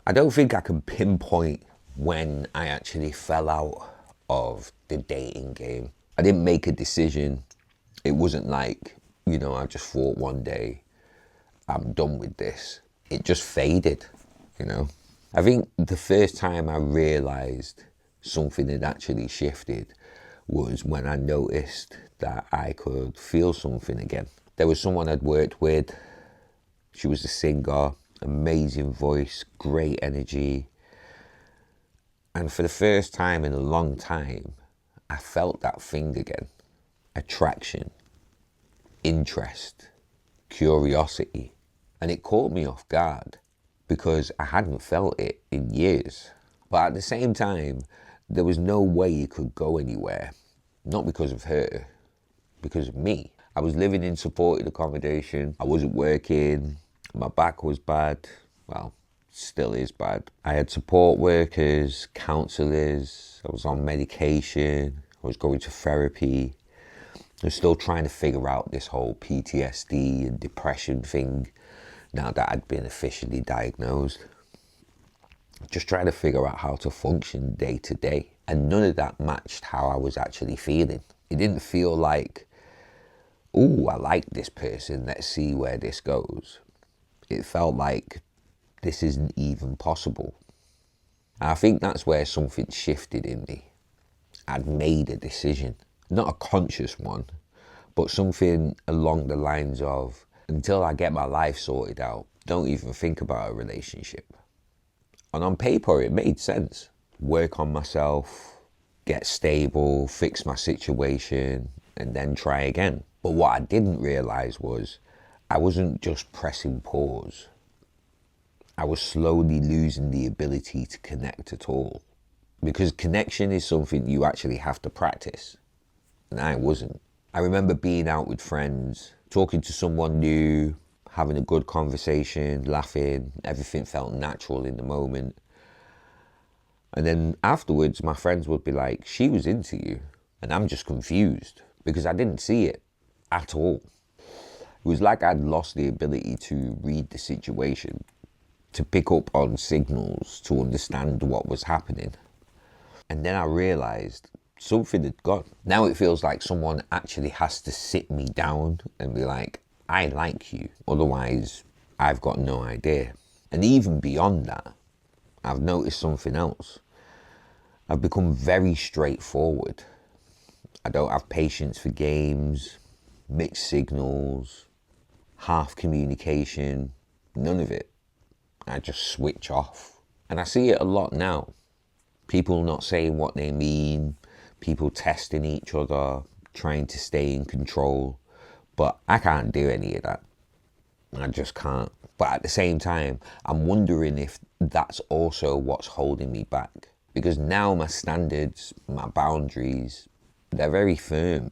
I don't think I can pinpoint when I actually fell out of the dating game. I didn't make a decision. It wasn't like, I just thought one day, I'm done with this. It just faded. I think the first time I realised something had actually shifted was when I noticed that I could feel something again. There was someone I'd worked with. She was a singer, amazing voice, great energy. And for the first time in a long time, I felt that thing again. Attraction, interest, curiosity. And it caught me off guard because I hadn't felt it in years. But at the same time, there was no way it could go anywhere. Not because of her, because of me. I was living in supported accommodation. I wasn't working. My back was bad. Well, still is bad. I had support workers, counsellors. I was on medication. I was going to therapy. I was still trying to figure out this whole PTSD and depression thing now that I'd been officially diagnosed. Just trying to figure out how to function day to day. And none of that matched how I was actually feeling. It didn't feel like, ooh, I like this person, let's see where this goes. It felt like this isn't even possible. And I think that's where something shifted in me. I'd made a decision, not a conscious one, but something along the lines of, until I get my life sorted out, don't even think about a relationship. And on paper, it made sense. Work on myself, get stable, fix my situation, and then try again. But what I didn't realise was I wasn't just pressing pause. I was slowly losing the ability to connect at all. Because connection is something you actually have to practice. And I wasn't. I remember being out with friends, talking to someone new, having a good conversation, laughing. Everything felt natural in the moment. And then afterwards, my friends would be like, she was into you. And I'm just confused because I didn't see it at all. It was like I'd lost the ability to read the situation, to pick up on signals, to understand what was happening. And then I realised something had gone. Now it feels like someone actually has to sit me down and be like, I like you, otherwise I've got no idea. And even beyond that, I've noticed something else. I've become very straightforward. I don't have patience for games, mixed signals, half communication, none of it. I just switch off. And I see it a lot now. People not saying what they mean, people testing each other, trying to stay in control. But I can't do any of that. I just can't. But at the same time, I'm wondering if that's also what's holding me back. Because now my standards, my boundaries, they're very firm.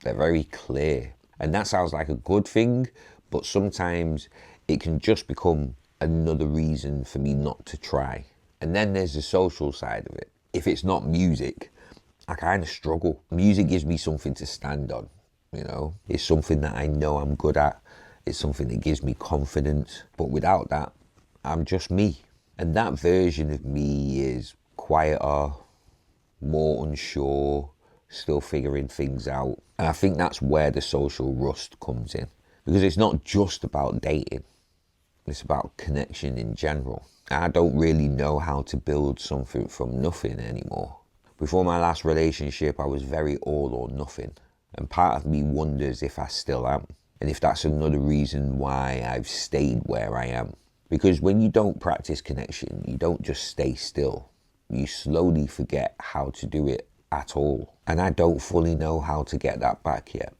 They're very clear. And that sounds like a good thing, but sometimes it can just become another reason for me not to try. And then there's the social side of it. If it's not music, I kind of struggle. Music gives me something to stand on, It's something that I know I'm good at. It's something that gives me confidence. But without that, I'm just me. And that version of me is quieter, more unsure, still figuring things out. And I think that's where the social rust comes in. Because it's not just about dating. It's about connection in general. I don't really know how to build something from nothing anymore. Before my last relationship, I was very all or nothing. And part of me wonders if I still am. And if that's another reason why I've stayed where I am. Because when you don't practice connection, you don't just stay still. You slowly forget how to do it at all. And I don't fully know how to get that back yet.